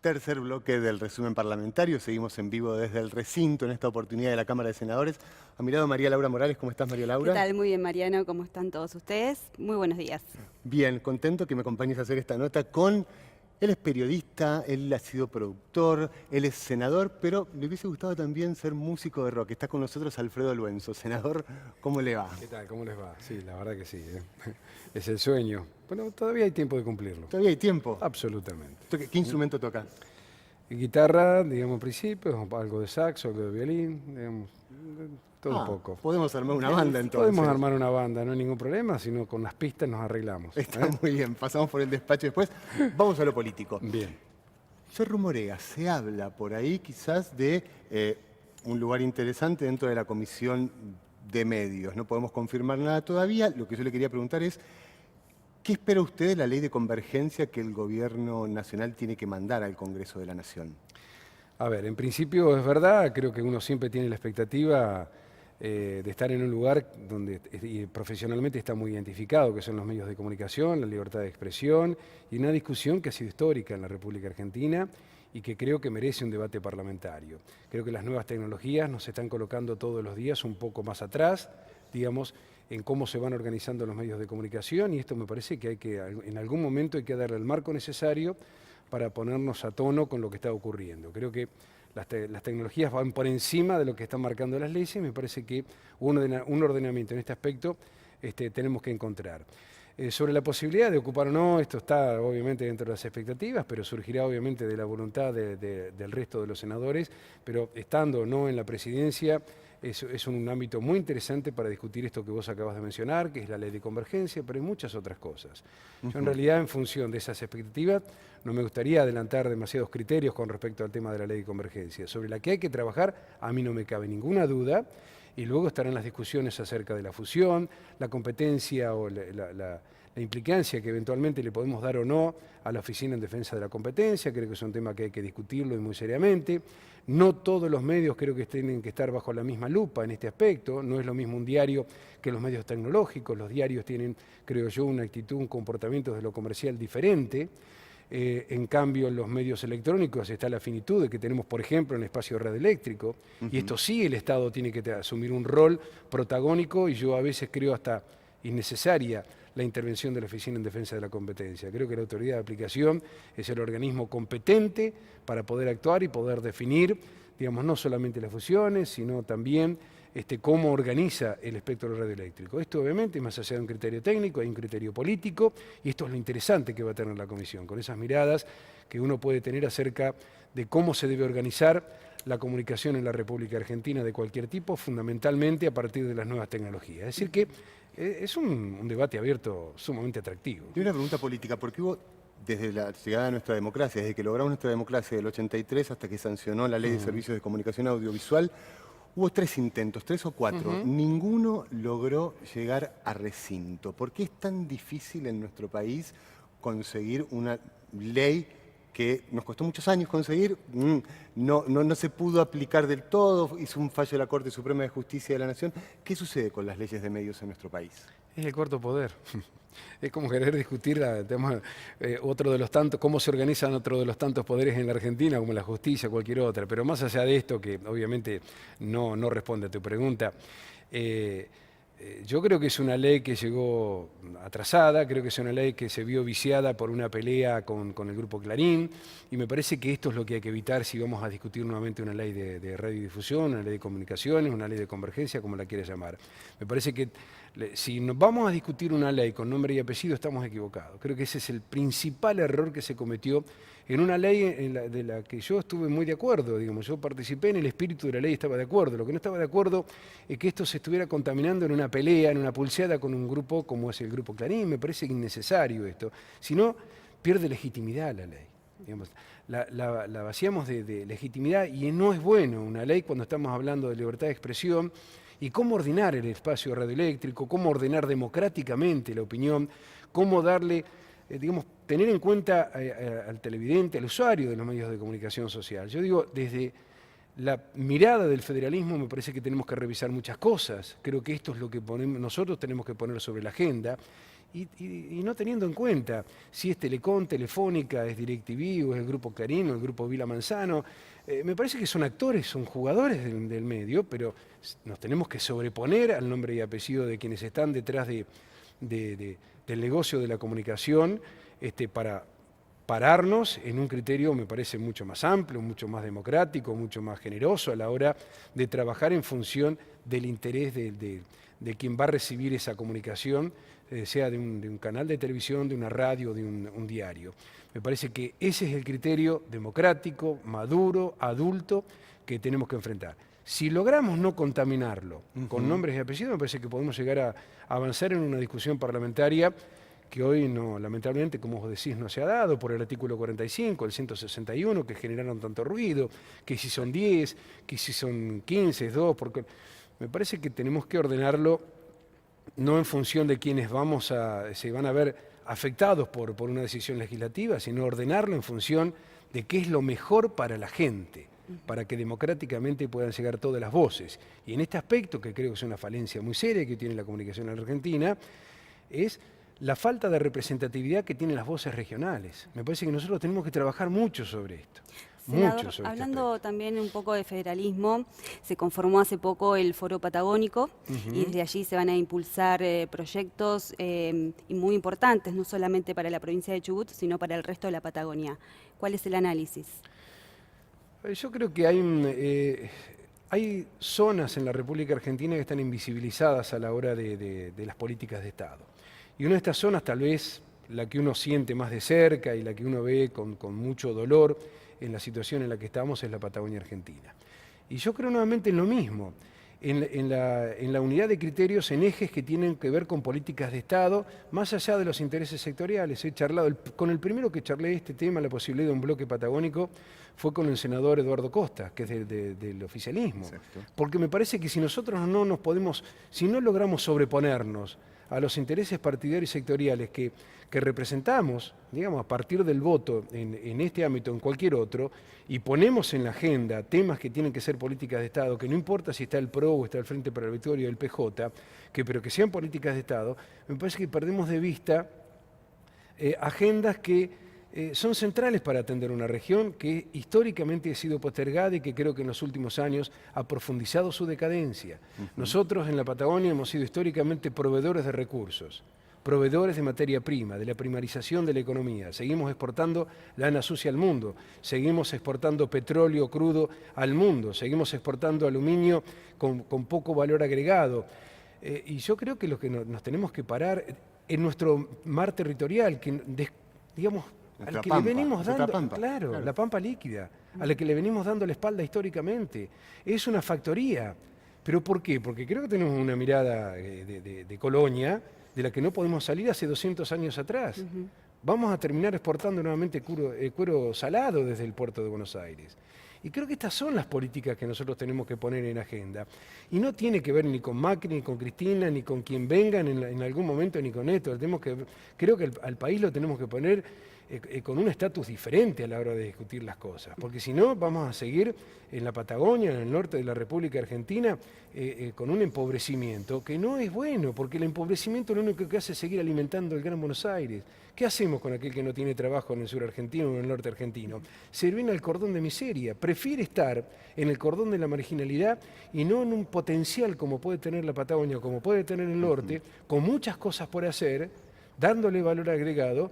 tercer bloque del resumen parlamentario. Seguimos en vivo desde el recinto, en esta oportunidad de la Cámara de Senadores. A mi lado, María Laura Morales. ¿Cómo estás, María Laura? ¿Qué tal? Muy bien, Mariano. ¿Cómo están todos ustedes? Muy buenos días. Bien, contento que me acompañes a hacer esta nota con... Él es periodista, él ha sido productor, él es senador, pero le hubiese gustado también ser músico de rock. Está con nosotros Alfredo Luenzo. Senador, ¿cómo le va? ¿Qué tal? ¿Cómo les va? Sí, la verdad que sí. Es el sueño. Bueno, todavía hay tiempo de cumplirlo. ¿Todavía hay tiempo? Absolutamente. ¿Qué instrumento toca? Guitarra, digamos, en principio, algo de saxo, algo de violín, digamos, todo un poco. Podemos armar una banda entonces. Podemos armar una banda, no hay ningún problema, sino con las pistas nos arreglamos. Está muy bien, pasamos por el despacho después. Vamos a lo político. Bien. Se rumorea, se habla por ahí quizás de un lugar interesante dentro de la Comisión de Medios. No podemos confirmar nada todavía. Lo que yo le quería preguntar es, ¿qué espera usted de la ley de convergencia que el Gobierno Nacional tiene que mandar al Congreso de la Nación? A ver, en principio es verdad, creo que uno siempre tiene la expectativa de estar en un lugar donde profesionalmente está muy identificado, que son los medios de comunicación, la libertad de expresión y una discusión que ha sido histórica en la República Argentina y que creo que merece un debate parlamentario. Creo que las nuevas tecnologías nos están colocando todos los días un poco más atrás, digamos, en cómo se van organizando los medios de comunicación, y esto me parece que en algún momento hay que darle el marco necesario para ponernos a tono con lo que está ocurriendo. Creo que las tecnologías van por encima de lo que están marcando las leyes y me parece que un ordenamiento en este aspecto tenemos que encontrar. Sobre la posibilidad de ocupar o no, esto está obviamente dentro de las expectativas, pero surgirá obviamente de la voluntad del resto de los senadores, pero estando o no en la presidencia, es un ámbito muy interesante para discutir esto que vos acabas de mencionar, que es la ley de convergencia, pero hay muchas otras cosas. Yo en realidad, en función de esas expectativas, no me gustaría adelantar demasiados criterios con respecto al tema de la ley de convergencia. Sobre la que hay que trabajar, a mí no me cabe ninguna duda, y luego estarán las discusiones acerca de la fusión, la competencia o la implicancia que eventualmente le podemos dar o no a la Oficina en Defensa de la Competencia. Creo que es un tema que hay que discutirlo y muy seriamente. No todos los medios creo que tienen que estar bajo la misma lupa en este aspecto. No es lo mismo un diario que los medios tecnológicos. Los diarios tienen, creo yo, una actitud, un comportamiento de lo comercial diferente. En cambio, en los medios electrónicos está la finitud de que tenemos, por ejemplo, en el espacio radioeléctrico, y esto sí el Estado tiene que asumir un rol protagónico, y yo a veces creo hasta innecesaria la intervención de la Oficina en Defensa de la Competencia. Creo que la autoridad de aplicación es el organismo competente para poder actuar y poder definir, digamos, no solamente las fusiones, sino también cómo organiza el espectro radioeléctrico. Esto obviamente, más allá de un criterio técnico, hay un criterio político, y esto es lo interesante que va a tener la Comisión, con esas miradas que uno puede tener acerca de cómo se debe organizar la comunicación en la República Argentina de cualquier tipo, fundamentalmente a partir de las nuevas tecnologías. Es decir que es un debate abierto sumamente atractivo. Y una pregunta política, porque hubo, desde la llegada de nuestra democracia, desde que logramos nuestra democracia del 83 hasta que sancionó la Ley de Servicios de Comunicación Audiovisual, hubo 3 intentos, 3 o 4. Ninguno logró llegar a recinto. ¿Por qué es tan difícil en nuestro país conseguir una ley que nos costó muchos años conseguir? No se pudo aplicar del todo, hizo un fallo de la Corte Suprema de Justicia de la Nación. ¿Qué sucede con las leyes de medios en nuestro país? Es el cuarto poder. Es como querer discutir otro de los tantos, cómo se organizan otro de los tantos poderes en la Argentina, como la justicia o cualquier otra. Pero más allá de esto, que obviamente no responde a tu pregunta, yo creo que es una ley que llegó atrasada, creo que es una ley que se vio viciada por una pelea con el Grupo Clarín, y me parece que esto es lo que hay que evitar si vamos a discutir nuevamente una ley de radiodifusión, una ley de comunicaciones, una ley de convergencia, como la quieras llamar. Me parece que si nos vamos a discutir una ley con nombre y apellido, estamos equivocados. Creo que ese es el principal error que se cometió en una ley de la que yo estuve muy de acuerdo. Digamos, yo participé en el espíritu de la ley, estaba de acuerdo. Lo que no estaba de acuerdo es que esto se estuviera contaminando en una pelea, en una pulseada con un grupo como es el Grupo Clarín. Me parece innecesario esto. Si no, pierde legitimidad la ley. Digamos, la vaciamos de legitimidad, y no es bueno una ley cuando estamos hablando de libertad de expresión y cómo ordenar el espacio radioeléctrico, cómo ordenar democráticamente la opinión, cómo darle, digamos, tener en cuenta al televidente, al usuario de los medios de comunicación social. Yo digo, desde la mirada del federalismo me parece que tenemos que revisar muchas cosas. Creo que esto es lo que nosotros tenemos que poner sobre la agenda. y no teniendo en cuenta si es Telecom, Telefónica, es DirecTV, o es el Grupo Clarín, o el Grupo Vila Manzano. Me parece que son actores, son jugadores del medio, pero nos tenemos que sobreponer al nombre y apellido de quienes están detrás del negocio de la comunicación para pararnos en un criterio, me parece, mucho más amplio, mucho más democrático, mucho más generoso a la hora de trabajar en función del interés de quien va a recibir esa comunicación, sea de un canal de televisión, de una radio, de un diario. Me parece que ese es el criterio democrático, maduro, adulto, que tenemos que enfrentar. Si logramos no contaminarlo con nombres y apellidos, me parece que podemos llegar a avanzar en una discusión parlamentaria que hoy, no, lamentablemente, como vos decís, no se ha dado por el artículo 45, el 161, que generaron tanto ruido, que si son 10, que si son 15, 2, porque me parece que tenemos que ordenarlo no en función de quienes se van a ver afectados por una decisión legislativa, sino ordenarlo en función de qué es lo mejor para la gente, para que democráticamente puedan llegar todas las voces. Y en este aspecto, que creo que es una falencia muy seria que tiene la comunicación en la Argentina, es la falta de representatividad que tienen las voces regionales. Me parece que nosotros tenemos que trabajar mucho sobre esto. Senador, hablando también un poco de federalismo, se conformó hace poco el Foro Patagónico y desde allí se van a impulsar proyectos y muy importantes, no solamente para la provincia de Chubut, sino para el resto de la Patagonia. ¿Cuál es el análisis? Yo creo que hay zonas en la República Argentina que están invisibilizadas a la hora de las políticas de Estado. Y una de estas zonas, tal vez la que uno siente más de cerca y la que uno ve con mucho dolor en la situación en la que estamos, es la Patagonia Argentina. Y yo creo nuevamente en lo mismo, en la unidad de criterios en ejes que tienen que ver con políticas de Estado, más allá de los intereses sectoriales. He charlado, con el primero que charlé este tema, la posibilidad de un bloque patagónico, fue con el senador Eduardo Costa, que es del oficialismo. Exacto. Porque me parece que si nosotros si no logramos sobreponernos a los intereses partidarios y sectoriales que representamos, digamos, a partir del voto en este ámbito o en cualquier otro, y ponemos en la agenda temas que tienen que ser políticas de Estado, que no importa si está el PRO o está el Frente para la Victoria o el PJ, pero que sean políticas de Estado, me parece que perdemos de vista agendas que son centrales para atender una región que históricamente ha sido postergada y que creo que en los últimos años ha profundizado su decadencia. Nosotros en la Patagonia hemos sido históricamente proveedores de recursos, proveedores de materia prima, de la primarización de la economía. Seguimos exportando lana sucia al mundo, seguimos exportando petróleo crudo al mundo, seguimos exportando aluminio con poco valor agregado. Y yo creo que lo que nos tenemos que parar en nuestro mar territorial, que digamos, al que le venimos dando, claro, la pampa líquida, a la que le venimos dando la espalda históricamente. Es una factoría. ¿Pero por qué? Porque creo que tenemos una mirada de colonia de la que no podemos salir hace 200 años atrás. Vamos a terminar exportando nuevamente cuero salado desde el puerto de Buenos Aires. Y creo que estas son las políticas que nosotros tenemos que poner en agenda. Y no tiene que ver ni con Macri, ni con Cristina, ni con quien vengan en algún momento, ni con esto. Creo que al país lo tenemos que poner con un estatus diferente a la hora de discutir las cosas. Porque si no, vamos a seguir en la Patagonia, en el norte de la República Argentina, con un empobrecimiento que no es bueno, porque el empobrecimiento lo único que hace es seguir alimentando el Gran Buenos Aires. ¿Qué hacemos con aquel que no tiene trabajo en el sur argentino o en el norte argentino? Se viene al cordón de miseria. Prefiere estar en el cordón de la marginalidad y no en un potencial como puede tener la Patagonia, como puede tener el norte, con muchas cosas por hacer, dándole valor agregado,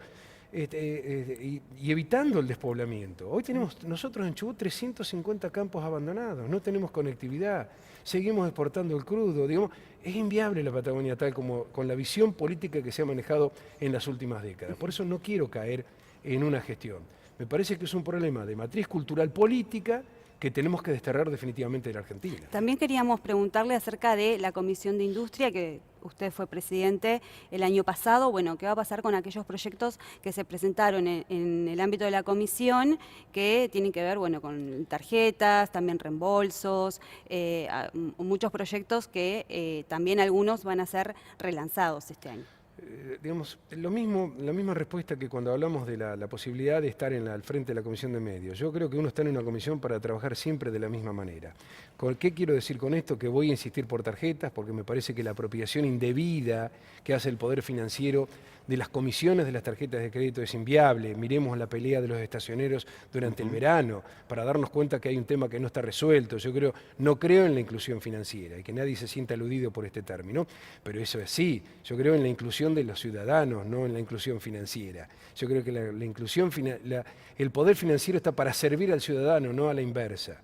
y evitando el despoblamiento. Hoy tenemos nosotros en Chubut 350 campos abandonados, no tenemos conectividad, seguimos exportando el crudo, digamos, es inviable la Patagonia tal como con la visión política que se ha manejado en las últimas décadas. Por eso no quiero caer en una gestión. Me parece que es un problema de matriz cultural política que tenemos que desterrar definitivamente de la Argentina. También queríamos preguntarle acerca de la Comisión de Industria, que usted fue presidente el año pasado. Bueno, ¿qué va a pasar con aquellos proyectos que se presentaron en el ámbito de la comisión que tienen que ver, bueno, con tarjetas, también reembolsos, muchos proyectos que también algunos van a ser relanzados este año? digamos, la misma respuesta que cuando hablamos de la posibilidad de estar al frente de la Comisión de Medios. Yo creo que uno está en una comisión para trabajar siempre de la misma manera. ¿Qué quiero decir con esto? Que voy a insistir por tarjetas, porque me parece que la apropiación indebida que hace el Poder Financiero de las comisiones de las tarjetas de crédito es inviable. Miremos la pelea de los estacioneros durante el verano para darnos cuenta que hay un tema que no está resuelto. No creo en la inclusión financiera y que nadie se sienta aludido por este término, pero eso es sí. Yo creo en la inclusión de los ciudadanos, no en la inclusión financiera. Yo creo que el poder financiero está para servir al ciudadano, no a la inversa.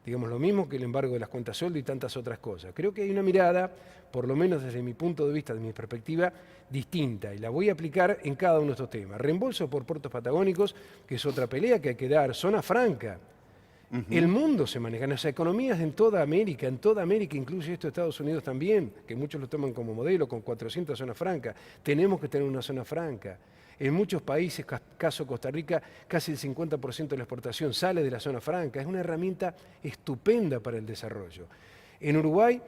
Digamos, lo mismo que el embargo de las cuentas sueldo y tantas otras cosas. Creo que hay una mirada, por lo menos desde mi punto de vista, de mi perspectiva, distinta, y la voy a aplicar en cada uno de estos temas. Reembolso por puertos patagónicos, que es otra pelea que hay que dar. Zona franca. El mundo se maneja, las economías en toda América, incluye esto Estados Unidos también, que muchos lo toman como modelo, con 400 zonas francas. Tenemos que tener una zona franca. En muchos países, caso Costa Rica, casi el 50% de la exportación sale de la zona franca. Es una herramienta estupenda para el desarrollo. En Uruguay,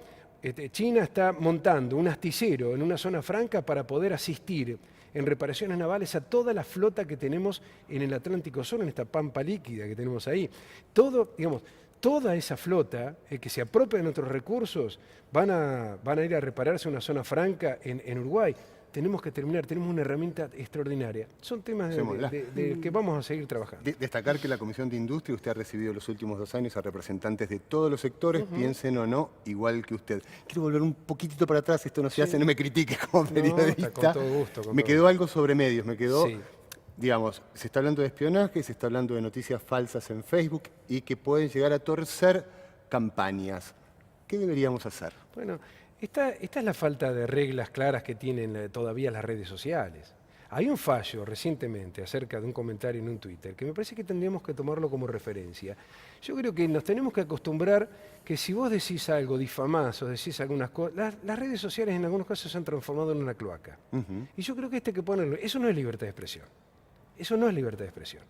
China está montando un astillero en una zona franca para poder asistir en reparaciones navales a toda la flota que tenemos en el Atlántico Sur, en esta pampa líquida que tenemos ahí. Toda esa flota que se apropia de nuestros recursos van a ir a repararse a una zona franca en Uruguay. Tenemos que terminar, tenemos una herramienta extraordinaria. Son temas de que vamos a seguir trabajando. Destacar que la Comisión de Industria, usted ha recibido los últimos 2 años a representantes de todos los sectores, piensen o no, igual que usted. Quiero volver un poquitito para atrás, esto no se hace, no me critique como periodista. Con todo gusto. Me quedó algo sobre medios, digamos, se está hablando de espionaje, se está hablando de noticias falsas en Facebook y que pueden llegar a torcer campañas. ¿Qué deberíamos hacer? Bueno, esta es la falta de reglas claras que tienen todavía las redes sociales. Hay un fallo recientemente acerca de un comentario en un Twitter que me parece que tendríamos que tomarlo como referencia. Yo creo que nos tenemos que acostumbrar que si vos decís algo, difamás o decís algunas cosas, las redes sociales en algunos casos se han transformado en una cloaca. Y yo creo que que ponerlo, eso no es libertad de expresión. Eso no es libertad de expresión.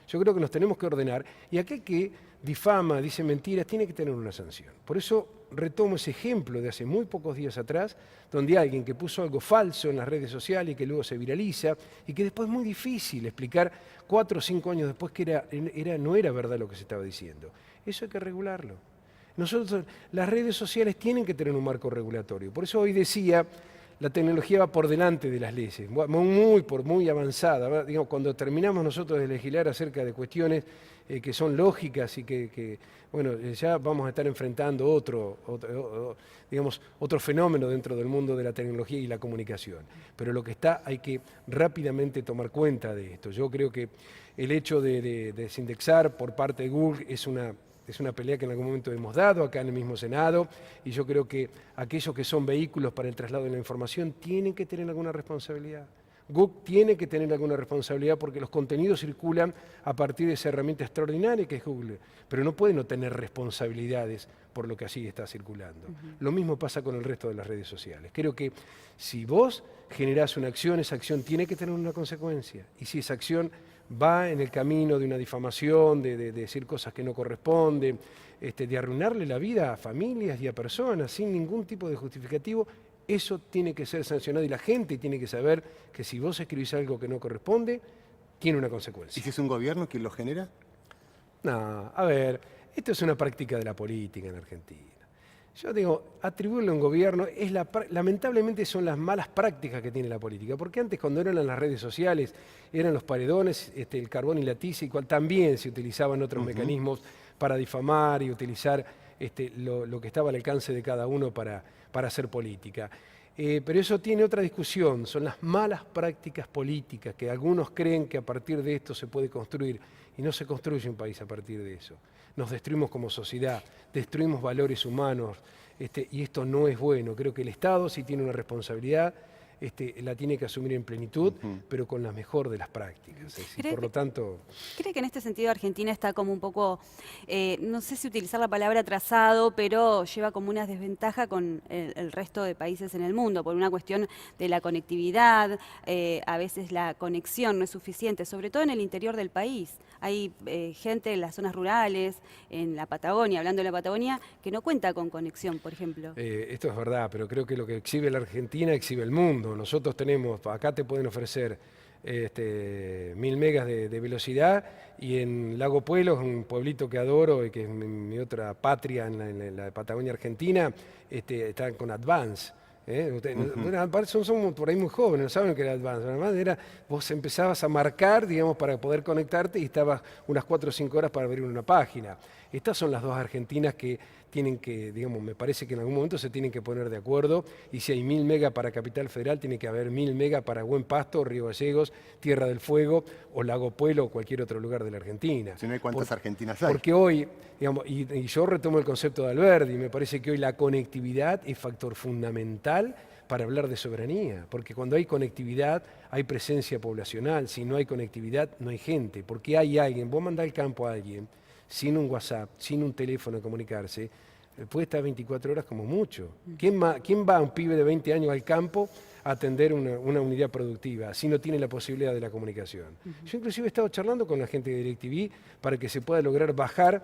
Yo creo que nos tenemos que ordenar y aquel que difama, dice mentiras, tiene que tener una sanción. Por eso retomo ese ejemplo de hace muy pocos días atrás, donde alguien que puso algo falso en las redes sociales y que luego se viraliza y que después es muy difícil explicar 4 o 5 años después que no era verdad lo que se estaba diciendo. Eso hay que regularlo. Las redes sociales tienen que tener un marco regulatorio. Por eso hoy decía, la tecnología va por delante de las leyes, muy avanzada. Digamos, cuando terminamos nosotros de legislar acerca de cuestiones que son lógicas y bueno, ya vamos a estar enfrentando otro fenómeno dentro del mundo de la tecnología y la comunicación. Pero lo que hay que rápidamente tomar cuenta de esto. Yo creo que el hecho de desindexar por parte de Google es una pelea que en algún momento hemos dado acá en el mismo Senado, y yo creo que aquellos que son vehículos para el traslado de la información tienen que tener alguna responsabilidad. Google tiene que tener alguna responsabilidad porque los contenidos circulan a partir de esa herramienta extraordinaria que es Google, pero no puede no tener responsabilidades por lo que así está circulando. Lo mismo pasa con el resto de las redes sociales. Creo que si vos generás una acción, esa acción tiene que tener una consecuencia, y si esa acción va en el camino de una difamación, de decir cosas que no corresponden, de arruinarle la vida a familias y a personas sin ningún tipo de justificativo, eso tiene que ser sancionado y la gente tiene que saber que si vos escribís algo que no corresponde, tiene una consecuencia. ¿Y si es un gobierno quien lo genera? No, a ver, esto es una práctica de la política en Argentina. Yo digo, atribuirle a un gobierno, lamentablemente son las malas prácticas que tiene la política, porque antes cuando eran las redes sociales, eran los paredones, el carbón y la tiza, y cual también se utilizaban otros mecanismos para difamar y utilizar lo que estaba al alcance de cada uno para hacer política. Pero eso tiene otra discusión, son las malas prácticas políticas, que algunos creen que a partir de esto se puede construir, y no se construye un país a partir de eso. Nos destruimos como sociedad, destruimos valores humanos, y esto no es bueno. Creo que el Estado sí tiene una responsabilidad, la tiene que asumir en plenitud, pero con la mejor de las prácticas. Por lo tanto... ¿Cree que en este sentido Argentina está como un poco, no sé si utilizar la palabra atrasado, pero lleva como una desventaja con el resto de países en el mundo, por una cuestión de la conectividad? A veces la conexión no es suficiente, sobre todo en el interior del país. Hay gente en las zonas rurales, en la Patagonia, hablando de la Patagonia, que no cuenta con conexión, por ejemplo. Esto es verdad, pero creo que lo que exhibe la Argentina exhibe el mundo. no, nosotros tenemos, acá te pueden ofrecer 1000 megas de velocidad, y en Lago Puelo, un pueblito que adoro y que es mi otra patria en la Patagonia Argentina, están con Advance. Somos por ahí muy jóvenes, no saben lo que era Advance. Además vos empezabas a marcar, digamos, para poder conectarte, y estabas unas 4 o 5 horas para abrir una página. Estas son las dos argentinas que tienen que, digamos, me parece que en algún momento se tienen que poner de acuerdo, y si hay 1000 megas para Capital Federal, tiene que haber 1000 megas para Buen Pasto, Río Gallegos, Tierra del Fuego o Lago Puelo o cualquier otro lugar de la Argentina. Si no hay, ¿cuántas argentinas hay? Porque hoy, digamos, y yo retomo el concepto de Alberdi, me parece que hoy la conectividad es factor fundamental para hablar de soberanía, porque cuando hay conectividad hay presencia poblacional, si no hay conectividad no hay gente, porque hay alguien, vos mandás al campo a alguien sin un WhatsApp, sin un teléfono a comunicarse, puede estar 24 horas como mucho. ¿Quién va a un pibe de 20 años al campo a atender una unidad productiva si no tiene la posibilidad de la comunicación? Yo inclusive he estado charlando con la gente de DirecTV para que se pueda lograr bajar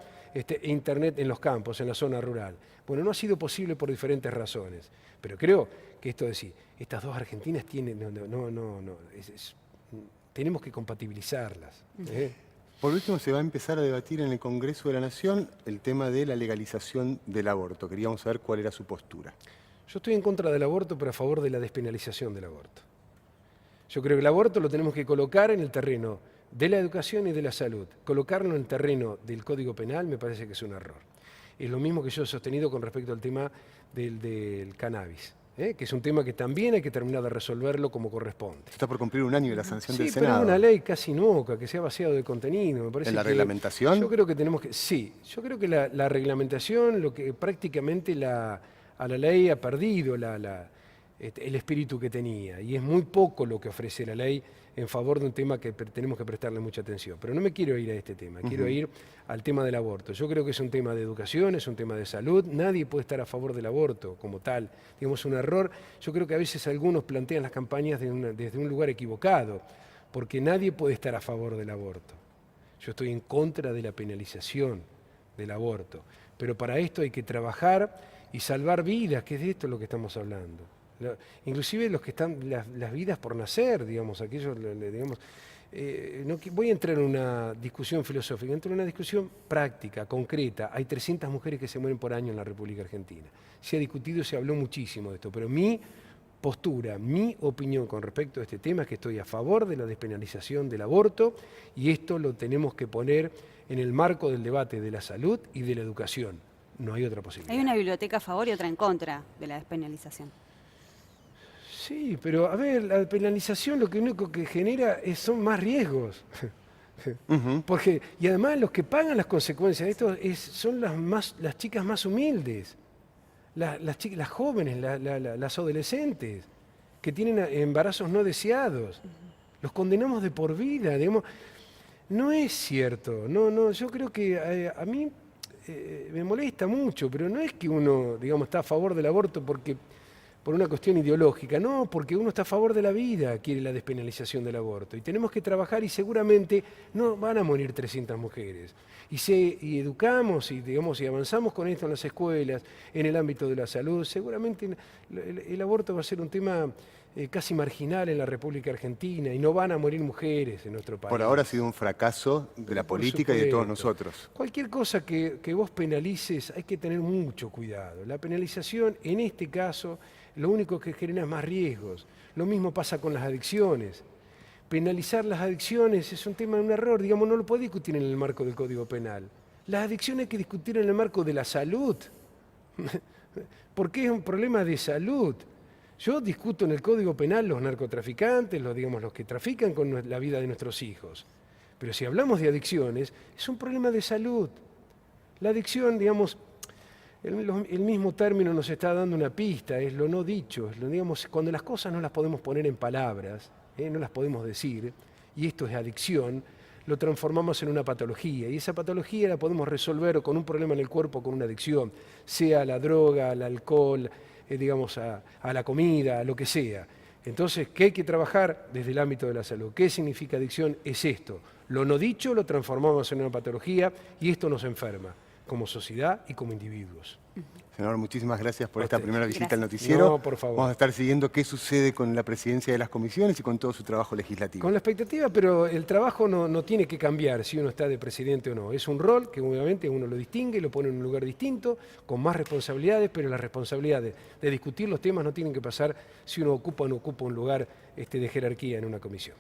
internet en los campos, en la zona rural. Bueno, no ha sido posible por diferentes razones, pero creo que esto de decir, estas dos Argentinas tienen, tenemos que compatibilizarlas. Por último, se va a empezar a debatir en el Congreso de la Nación el tema de la legalización del aborto. Queríamos saber cuál era su postura. Yo estoy en contra del aborto, pero a favor de la despenalización del aborto. Yo creo que el aborto lo tenemos que colocar en el terreno de la educación y de la salud. Colocarlo en el terreno del Código Penal me parece que es un error. Es lo mismo que yo he sostenido con respecto al tema del cannabis, que es un tema que también hay que terminar de resolverlo como corresponde. Está por cumplir un año de la sanción del Sí, Senado. pero es una ley casi inútil, que se ha vaciado de contenido. Me parece ¿En la que reglamentación? Yo creo que tenemos que... Sí, yo creo que la reglamentación, lo que prácticamente a la ley ha perdido el espíritu que tenía, y es muy poco lo que ofrece la ley en favor de un tema que tenemos que prestarle mucha atención. Pero no me quiero ir a este tema, quiero ir al tema del aborto. Yo creo que es un tema de educación, es un tema de salud, nadie puede estar a favor del aborto como tal. Digamos, un error. Yo creo que a veces algunos plantean las campañas desde un lugar equivocado, porque nadie puede estar a favor del aborto. Yo estoy en contra de la penalización del aborto, pero para esto hay que trabajar y salvar vidas, que es de esto lo que estamos hablando. Inclusive los que están, las vidas por nacer, digamos, aquellos, digamos, no voy a entrar en una discusión filosófica, entro en una discusión práctica, concreta. Hay 300 mujeres que se mueren por año en la República Argentina. Se ha discutido, se habló muchísimo de esto, pero mi postura, mi opinión con respecto a este tema es que estoy a favor de la despenalización del aborto, y esto lo tenemos que poner en el marco del debate de la salud y de la educación. No hay otra posibilidad. Hay una biblioteca a favor y otra en contra de la despenalización. Sí, pero a ver, la penalización lo que único que genera son más riesgos. Porque, y además los que pagan las consecuencias de esto son las chicas más humildes, las jóvenes, las adolescentes, que tienen embarazos no deseados. Los condenamos de por vida, digamos. No es cierto, yo creo que a mí me molesta mucho, pero no es que uno, digamos, está a favor del aborto por una cuestión ideológica, no, porque uno está a favor de la vida, quiere la despenalización del aborto. Y tenemos que trabajar, y seguramente no van a morir 300 mujeres. Y educamos y, digamos, y avanzamos con esto en las escuelas, en el ámbito de la salud, seguramente el aborto va a ser un tema casi marginal en la República Argentina, y no van a morir mujeres en nuestro país. Por ahora ha sido un fracaso de la política y de todos nosotros. Cualquier cosa que vos penalices hay que tener mucho cuidado. La penalización, en este caso, lo único que genera es más riesgos. Lo mismo pasa con las adicciones. Penalizar las adicciones es un error, digamos, no lo puede discutir en el marco del Código Penal. Las adicciones hay que discutir en el marco de la salud, porque es un problema de salud. Yo discuto en el Código Penal los narcotraficantes, los que trafican con la vida de nuestros hijos. Pero si hablamos de adicciones, es un problema de salud. La adicción, digamos, el mismo término nos está dando una pista, es lo no dicho, digamos, cuando las cosas no las podemos poner en palabras, no las podemos decir, y esto es adicción, lo transformamos en una patología, y esa patología la podemos resolver con un problema en el cuerpo, con una adicción, sea a la droga, al alcohol, digamos, a la comida, a lo que sea. Entonces, ¿qué hay que trabajar desde el ámbito de la salud? ¿Qué significa adicción? Es esto. Lo no dicho lo transformamos en una patología, y esto nos enferma. como sociedad y como individuos. Senador, muchísimas gracias por A esta usted. primera visita al Gracias. noticiero. No, por favor. Vamos a estar siguiendo qué sucede con la presidencia de las comisiones y con todo su trabajo legislativo. Con la expectativa, pero el trabajo no tiene que cambiar si uno está de presidente o no. Es un rol que obviamente uno lo distingue, lo pone en un lugar distinto, con más responsabilidades, pero las responsabilidades de discutir los temas no tienen que pasar si uno ocupa o no ocupa un lugar de jerarquía en una comisión.